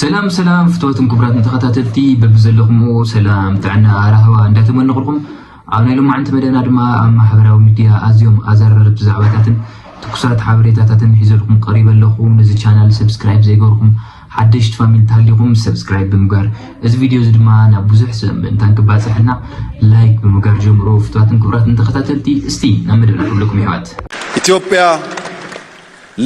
سلام فتواتن كبرات انتخاتاتلتي ببزلخمو سلام تعنا رهوا اندا تمنقلكم عاونا لهم عنت مدينة دما اما حبراو ميديا ازيوم ازرر بزعواتاتن تكسات حبريتاتاتن حيزلكم قريبا لكم نزي channel سبسكرايب زيغوركم حدشت فامين تهليكم سبسكرايب بمقار از فيديو زدما نابوزح سم انتان كباسحنا لايك بمقار جمرو فتواتن كبرات انتخاتاتلتي استي نمدنا لكم يحوات ኢትዮጵያ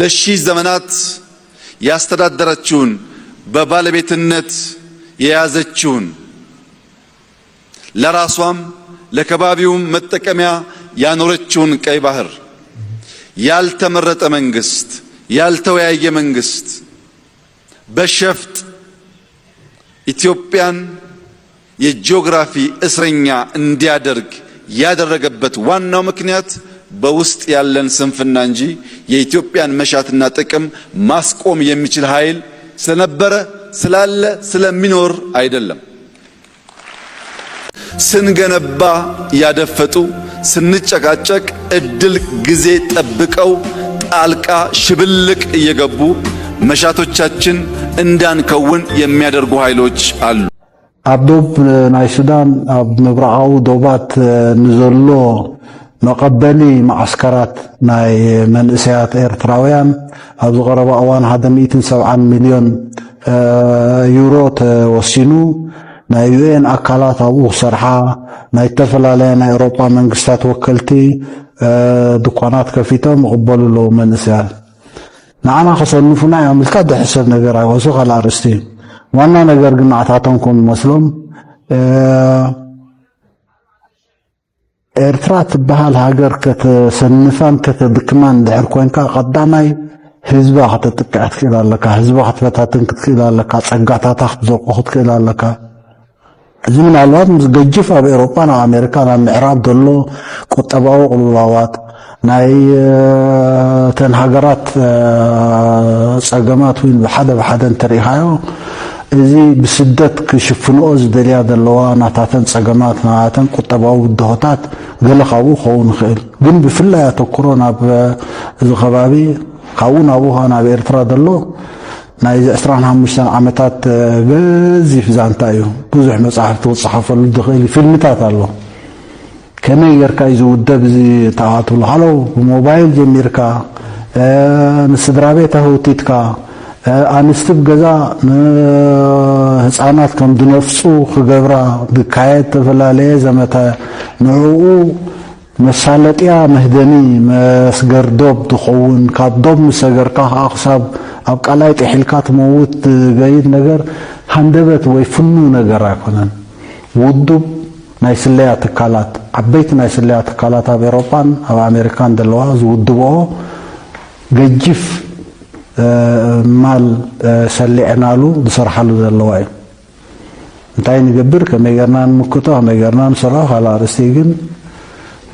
ለሺህ ዘመናት ያስተዳደረችውን በባለቤትነት የያዘችውን ለራሷም ለከባቢውም መጠቀሚያ ያኖረችውን ቀይ ባህር ያልተመረጠ መንግስት ያልተወያየ መንግስት በሸፍጥ ኢትዮጵያን የጂኦግራፊ እስረኛ እንዲያደርግ ያደረገበት ዋናው ምክንያት በውስጥ ያለን ስንፍና እንጂ የኢትዮጵያን መሻትና ጥቅም ማስቆም የሚችል ኃይል ስለነበረ ስላለ ስለሚኖር አይደለም። ስንገነባ ያደፈጡ ስንጨቃጨቅ እድል ጊዜ ጠብቀው ጣልቃ ሽብልቅ እየገቡ መሻቶቻችን እንዳንከውን የሚያደርጉ ኃይሎች አሉ። አብዶብ ናይ ሱዳን አብ ምብራቃዊ ዶባት ንዘሎ مقبلي معسكرات ناي منسيات إرتراويان أبو غرباء أوان هذا 170 مليون يورو توسينو ناي UN أكالات أبو سرحة ناي تفل علينا أوروبا من قصات وكلتي دكانات كفيتهم مقبلوا له منسيات نعم خصوصا نفنا يوم الكاد حسب نجار وسوق على رستي وانا نجار قناعاتكم مسلم ኤርትራ ትበሃል ሃገር ከተሰንፋን ከተድክማን ድሕር ኮይንካ ቀዳማይ ህዝባ ክትጥቅዕ ትክእል ኣለካ ህዝባ ክትበታትን ክትክእል ኣለካ ፀጋታታ ክትዘቁ ክትክእል ኣለካ እዚ ምናልባት ምስ ገጅፍ ኣብ ኤውሮጳ ናብ ኣሜሪካ ናብ ምዕራብ ዘሎ ቁጠባዊ ቅልውላዋት ናይ ተን ሃገራት ፀገማት ወይ ብሓደ እንተሪኢኻዮ እዚ ብስደት ክሽፍንኦ ዝደልያ ዘለዋ ናታተን ፀገማት ናታተን ቁጠባዊ ውድሆታት ገለ ካብኡ ክኸውን ይኽእል ግን ብፍላይ ኣተኩሮ ናብ እዚ ከባቢ ካብኡ ናብኡ ናብ ኤርትራ ዘሎ ናይ 25 ዓመታት ገዚፍ ዛንታ እዩ ብዙሕ መፅሓፍቲ ክፅሓፈሉ ዝኽእል ፊልምታት ኣሎ ከመይ ጌርካ እዩ ዝውደብ እዚ ተኣትውሉ ሃሎ ብሞባይል ጀሚርካ ንስድራ ቤት ኣህውቲትካ ኣንስትብ ገዛ ህፃናት ከም ድነፍፁ ክገብራ ብካየድ ተፈላለየ ዘመተ ንዕኡ መሳለጥያ መህደኒ መስገር ዶብ ትኸውን ካብ ዶብ ምሰገርካ ክሳብ ኣብ ቃላይ ጥሒልካ ትመውት ገይድ ነገር ሃንደበት ወይ ፍኑ ነገር ኣይኮነን ውዱብ ናይ ስለያ ትካላት ዓበይቲ ናይ ስለያ ትካላት ኣብ ኤውሮጳን ኣብ ኣሜሪካን ዘለዋ ዝውድብኦ ገጅፍ ማል ሰሊዕናሉ ዝሰርሓሉ ዘለዋ እዩ እንታይ ንገብር ከመይ ጌርና ንምክቶ ከመይ ጌርና ንሰርሖ ካላርስቲ ግን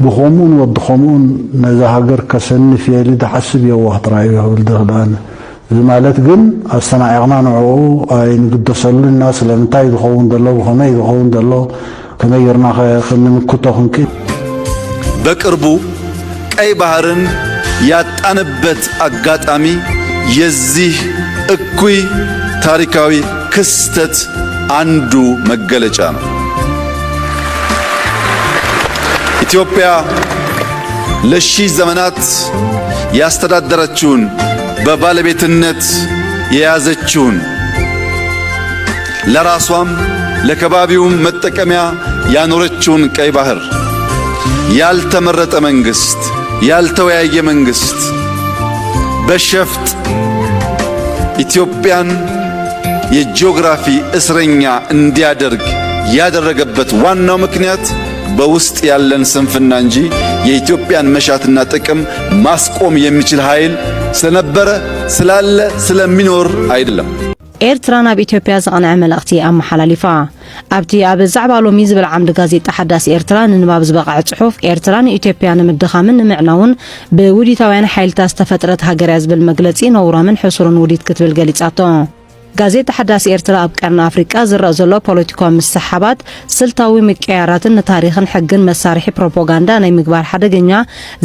ብኸምኡን ወድኸምኡን ነዛ ሃገር ከሰንፍ የሊ ዝሓስብ የዋህ ጥራይ እዩ ክብል ዝኽእልኒ እዚ ማለት ግን ኣስተናዒቕና ንዕኡ ኣይንግደሰሉን ኢና ስለምንታይ ዝኸውን ዘሎ ብኸመይ ዝኸውን ዘሎ ከመይ ጌርና ንምክቶ ክንክእል በቅርቡ ቀይ ባህርን ያጣንበት አጋጣሚ የዚህ እኩይ ታሪካዊ ክስተት አንዱ መገለጫ ነው። ኢትዮጵያ ለሺህ ዘመናት ያስተዳደረችውን በባለቤትነት የያዘችውን ለራሷም ለከባቢውም መጠቀሚያ ያኖረችውን ቀይ ባህር ያልተመረጠ መንግስት ያልተወያየ መንግስት በሸፍጥ ኢትዮጵያን የጂኦግራፊ እስረኛ እንዲያደርግ ያደረገበት ዋናው ምክንያት በውስጥ ያለን ስንፍና እንጂ የኢትዮጵያን መሻትና ጥቅም ማስቆም የሚችል ኃይል ስለነበረ ስላለ ስለሚኖር አይደለም። ኤርትራ ናብ ኢትዮጵያ ዝቐንዐ መልእኽቲ ኣመሓላሊፋ ኣብቲ ኣብ ዛዕባ ሎሚ ዝብል ዓምዲ ጋዜጣ ሓዳስ ኤርትራ ንንባብ ዝበቕዐ ጽሑፍ ኤርትራ ንኢትዮጵያ ንምድኻምን ንምዕናውን ብውዲታውያን ሓይልታት ዝተፈጥረት ሃገር እያ ዝብል መግለጺ ነውሮምን ሕሱርን ውዲት ክትብል ገሊጻቶ ጋዜጣ ሓዳስ ኤርትራ ኣብ ቀርኒ ኣፍሪቃ ዝረአ ዘሎ ፖለቲካዊ ምስሓባት ስልታዊ ምቅያራትን ታሪኽን ሕግን መሳርሒ ፕሮፓጋንዳ ናይ ምግባር ሓደገኛ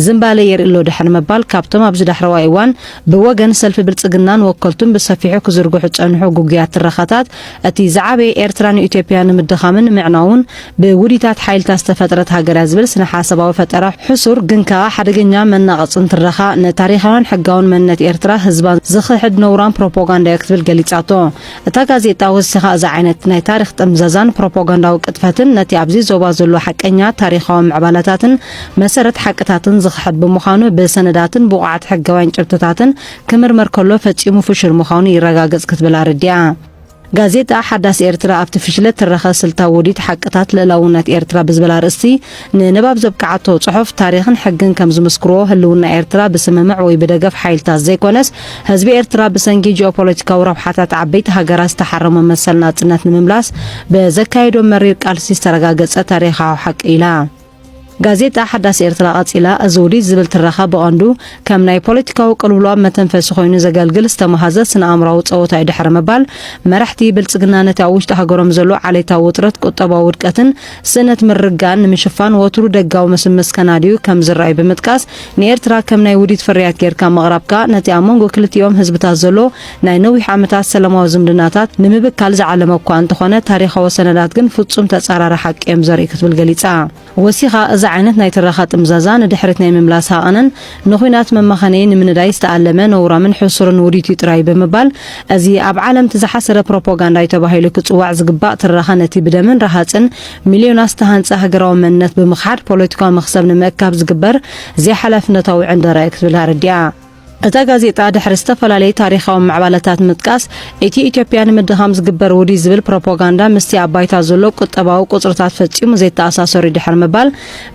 ዝምባለ የርእሎ ድሕሪ መባል ካብቶም ኣብ ዝዳሕረዋ እዋን ብወገን ሰልፊ ብልጽግናን ወከልቱን ብሰፊሑ ክዝርግሑ ጸንሑ ጉግያት ትረኻታት እቲ ዝዓበየ ኤርትራን ኢትዮጵያን ምድኻምን ምዕናውን ብውዲታት ሓይልታት ዝተፈጥረት ሃገር ዝብል ስነ ሓሳባዊ ፈጠራ ሕሱር ግን ከዓ ሓደገኛ መናቐጽን ትረኻ ንታሪኻውን ሕጋውን መንነት ኤርትራ ህዝባን ዝኽሕድ ነውራን ፕሮፓጋንዳ ክትብል ገሊጻቶ እታ ጋዜጣ ወሲኻ እዚ ዓይነት ናይ ታሪኽ ጥምዘዛን ፕሮፓጋንዳዊ ቅጥፈትን ነቲ ኣብዚ ዞባ ዘሎ ሓቀኛ ታሪኻዊ ምዕባላታትን መሰረት ሓቅታትን ዝኽሕድ ብምዃኑ ብሰነዳትን ብቑዓት ሕጋውያን ጭብጥታትን ክምርመር ከሎ ፈጺሙ ፍሽር ምዃኑ ይረጋገጽ ክትብል ኣረድያ ጋዜጣ ሓዳስ ኤርትራ ኣብቲ ፍሽለት ትረኸ ስልታዊ ውዲት ሓቅታት ልዕላውነት ኤርትራ ብዝበላ ርእስቲ ንንባብ ዘብቃዓቶ ጽሑፍ ታሪኽን ሕግን ከም ዝምስክርዎ ህልውና ኤርትራ ብስምምዕ ወይ ብደገፍ ሓይልታት ዘይኮነስ ህዝቢ ኤርትራ ብሰንኪ ጂኦፖለቲካዊ ረብሓታት ዓበይቲ ሃገራት ዝተሓረመ መሰል ናጽነት ንምምላስ ብዘካየዶ መሪር ቃልሲ ዝተረጋገጸ ታሪኻዊ ሓቂ ኢላ ጋዜጣ ሓዳስ ኤርትራ ቀጺላ እዚ ውዲት ዝብል ትረኻ ብቐንዱ ከም ናይ ፖለቲካዊ ቅልውላው መተንፈሲ ኮይኑ ዘገልግል ዝተመሃዘ ስነ-ኣእምሮዊ ጸወታ ድሕሪ መባል መራሕቲ ብልጽግና ነቲ ኣብ ውሽጢ ሃገሮም ዘሎ ዓሌታዊ ውጥረት ቁጠባዊ ውድቀትን ስእነት ምርጋን ንምሽፋን ወትሩ ደጋዊ መስምስ ከናድዩ ከም ዝረኣዩ ብምጥቃስ ንኤርትራ ከም ናይ ውዲት ፍርያት ጌርካ ምቕራብካ ነቲ ኣብ መንጎ ክልቲኦም ህዝብታት ዘሎ ናይ ነዊሕ ዓመታት ሰላማዊ ዝምድናታት ንምብካል ዝዓለመ እኳ እንተኾነ ታሪኻዊ ሰነዳት ግን ፍጹም ተጻራሪ ሓቂ እዮም ዘርኢ ክትብል ገሊጻ ወሲኻ ዓይነት ናይ ትረኻ ጥምዛዛ ንድሕሪት ናይ ምምላስ ሃቐነን ንኹናት መመኸነይ ንምንዳይ ዝተኣለመ ነውራምን ሕሱርን ውዲት ጥራይ ብምባል እዚ ኣብ ዓለም ተዘሓሰረ ፕሮፓጋንዳ ተባሂሉ ክጽዋዕ ዝግባእ ትረኻ ነቲ ብደምን ረሃጽን ሚልዮናት ዝተሃንጸ ሃገራዊ መንነት ብምኽሓድ ፖለቲካዊ መኽሰብ ንምእካብ ዝግበር ዘይሓላፍነታዊ ዕንደራ ክትብል ኣረድያ እታ ጋዜጣ ድሕሪ ዝተፈላለዩ ታሪኻዊ ምዕባለታት ምጥቃስ እቲ ኢትዮጵያ ንምድኻም ዝግበር ውዲት ዝብል ፕሮፓጋንዳ ምስቲ ኣብ ባይታ ዘሎ ቁጠባዊ ቁጽርታት ፈጺሙ ዘይተኣሳሰሩ ድሕሪ ምባል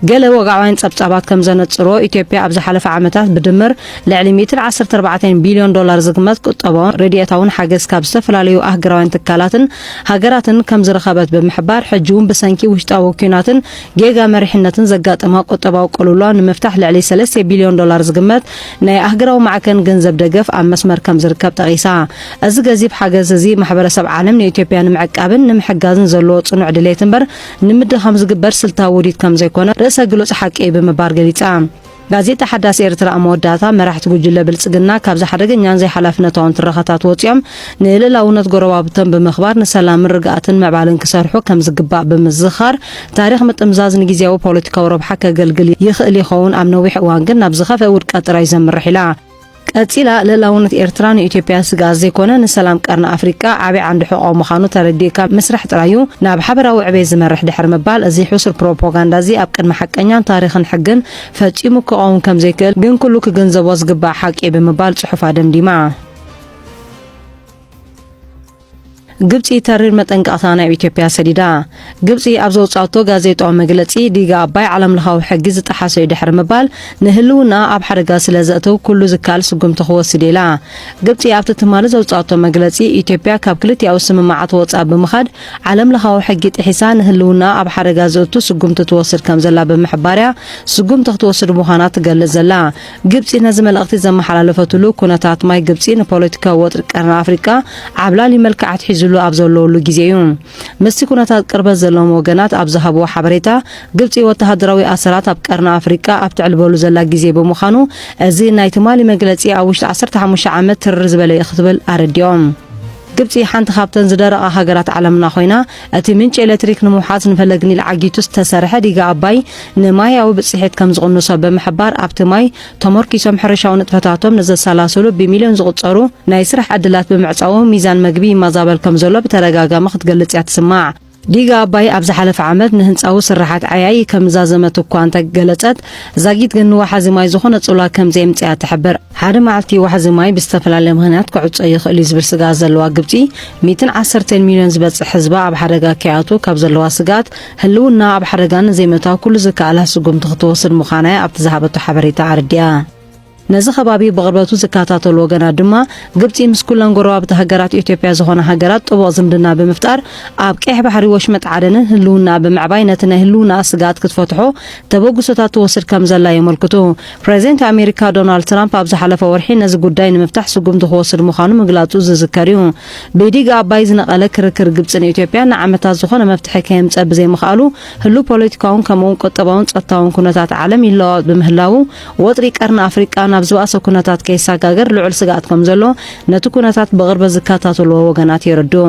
ገለ ወጋዓውያን ጸብጻባት ከም ዘነጽርዎ ኢትዮጵያ ኣብ ዝሓለፈ ዓመታት ብድምር ልዕሊ 114 ቢልዮን ዶላር ዝግመት ቁጠባውን ረድኤታውን ሓገዝ ካብ ዝተፈላለዩ ኣህጉራውያን ትካላትን ሃገራትን ከም ዝረኸበት ብምሕባር ሕጂ እውን ብሰንኪ ውሽጣዊ ኩናትን ጌጋ መሪሕነትን ዘጋጠማ ቁጠባዊ ቅልውላው ንምፍታሕ ልዕሊ 3 ቢልዮን ዶላር ዝግመት ናይ ኣህጉራዊ ማዕከን ገንዘብ ደገፍ ኣብ መስመር ከም ዝርከብ ጠቂሳ እዚ ገዚፍ ሓገዝ እዚ ማሕበረሰብ ዓለም ንኢትዮጵያ ንምዕቃብን ንምሕጋዝን ዘለዎ ጽኑዕ ድሌት እምበር ንምድኻም ዝግበር ስልታዊ ውዲት ከም ዘይኮነ ርእሰ ግሉጽ ሓቂ ብምባር ገሊጻ ጋዜጣ ሓዳስ ኤርትራ መወዳእታ መራሕቲ ጉጅለ ብልጽግና ካብ ሓደገኛን ዘይሓላፍነታውን ትረኻታት ወፂኦም ንልዕላውነት ጎረባብቶም ብምኽባር ንሰላም ርግኣትን ምዕባልን ክሰርሑ ከም ዝግባእ ብምዝኻር ታሪኽ ምጥምዛዝ ንግዜያዊ ፖለቲካዊ ረብሓ ከገልግል ይኽእል ይኸውን ኣብ ነዊሕ እዋን ግን ናብ ዝኸፍአ ውድቀት ጥራይ ዘምርሕ ኢላ ቀጺላ ልዕላውነት ኤርትራ ንኢትዮጵያ ስጋት ዘይኮነ ንሰላም ቀርኒ ኣፍሪቃ ዓብይ ዓንዲ ሕቆ ምዃኑ ተረዲእካ ምስራሕ ጥራዩ ናብ ሓበራዊ ዕቤት ዝመርሕ ድሕሪ ምባል እዚ ሕሱር ፕሮፓጋንዳ እዚ ኣብ ቅድሚ ሓቀኛን ታሪኽን ሕግን ፈጺሙ ክቐውም ከም ዘይክእል ግን ኩሉ ክግንዘቦ ዝግባእ ሓቂ ብምባል ጽሑፍ ኣደምዲማ ግብጽ ተሪር መጠንቀቕታ ናይ ኢትዮጵያ ሰዲዳ ግብጽ ኣብ ዘውጻቶ ጋዜጣዊ መግለጺ ዲጋ ኣባይ ዓለም ለኻዊ ሕጊ ዝጠሓሰ ድሕሪ ምባል ንህልውና ኣብ ሓደጋ ስለ ዘእተው ኩሉ ዝካል ስጉምቲ ክወስድ ኢላ ግብጽ ኣብቲ ትማሊ ዘውጻቶ መግለጺ ኢትዮጵያ ካብ ክልቲኣዊ ስምምዓት ወጻእ ብምኻድ ዓለም ለኻዊ ሕጊ ጥሒሳ ንህልውና ኣብ ሓደጋ ዘእቱ ስጉምቲ ትወስድ ከም ዘላ ብምሕባርያ ስጉምቲ ክትወስድ ምዃና ትገልጽ ዘላ ግብጽ ነዚ መልእኽቲ ዘመሓላለፈትሉ ኩነታት ማይ ግብጽ ንፖለቲካዊ ወጥሪ ቀርኒ ኣፍሪቃ ዓብላሊ መልክዓት ሒዙ ኣብ ዘለውሉ ጊዜ እዩ ምስቲ ኩነታት ቅርበት ዘለዎም ወገናት ኣብ ዝሃብዎ ሓበሬታ ግብጽ ወተሃደራዊ ኣሰራት ኣብ ቀርኒ ኣፍሪቃ ኣብ ትዕልበሉ ዘላ ጊዜ ብምዃኑ እዚ ናይ ትማሊ መግለጺ ኣብ ውሽጢ 15 ዓመት ትርር ዝበለ ክትብል ኣረዲኦም ግብጽ ሓንቲ ካብተን ዝደረቓ ሃገራት ዓለምና ኮይና እቲ ምንጭ ኤሌክትሪክ ንምውሓዝ ንፈለግኒ ለዓጊቱ ዝተሰርሐ ዲጋ ኣባይ ንማያዊ ብጽሒት ከም ዝቕንሶ ብምሕባር ኣብቲ ማይ ተመርኪሶም ሕርሻዊ ንጥፈታቶም ንዘሰላሰሉ ብሚልዮን ዝቑጸሩ ናይ ስራሕ ዕድላት ብምዕጻው ሚዛን መግቢ ይመዛበል ከም ዘሎ ብተደጋጋሚ ክትገልጽ እያ ትስማዕ ዲጋ ኣባይ ኣብ ዝሓለፈ ዓመት ንህንጻዊ ስራሓት ዓያይ ከም ዛዘመት እኳ እንተገለጸት ዛጊት ግን ዋሕዚ ማይ ዝኾነ ጽላ ከም ዘምጽያ ትሕብር ሓደ መዓልቲ ዋሕዚ ማይ ብዝተፈላለየ ምኽንያት ክዕጾ ይኽእል ዝብል ስጋት ዘለዋ ግብጺ 110 ሚልዮን ዝበጽሕ ህዝባ ኣብ ሓደጋ ከያቱ ካብ ዘለዋ ስጋት ህልውና ኣብ ሓደጋን ዘይመታው ኩሉ ዝከኣላ ስጉምቲ ክትወስድ ምዃና ኣብቲ ዝሃበቶ ሓበሬታ ኣርድያ ነዚ ከባቢ ብቅርበቱ ዝከታተሉ ወገናት ድማ ግብፂ ምስ ኩለን ጎረባብቲ ሃገራት ኢትዮጵያ ዝኾነ ሃገራት ጥቡቅ ዝምድና ብምፍጣር ኣብ ቀይሕ ባሕሪ ወሽመጥ ዓደንን ህልውና ብምዕባይ ነቲ ናይ ህልውና ስጋት ክትፈትሖ ተበግሶታት ትወስድ ከም ዘላ የመልክቱ። ፕሬዚደንት ኣሜሪካ ዶናልድ ትራምፕ ኣብ ዝሓለፈ ወርሒ ነዚ ጉዳይ ንምፍታሕ ስጉምቲ ክወስድ ምዃኑ ምግላጹ ዝዝከር እዩ። ብዲግ ኣባይ ዝነቐለ ክርክር ግብፅን ኢትዮጵያ ንዓመታት ዝኾነ መፍትሒ ከየምፅእ ብዘይምኽኣሉ ህሉ ፖለቲካውን ከምኡውን ቁጠባውን ጸጥታውን ኩነታት ዓለም ይለዋወጥ በምህላው ወጥሪ ቀርኒ ኣፍሪቃ ናብ ዝባእሰ ኩነታት ከይሰጋገር ልዑል ስጋኣት ከም ዘሎ ነቲ ኩነታት ብቅርበት ዝከታተልዎ ወገናት ይርድኡ።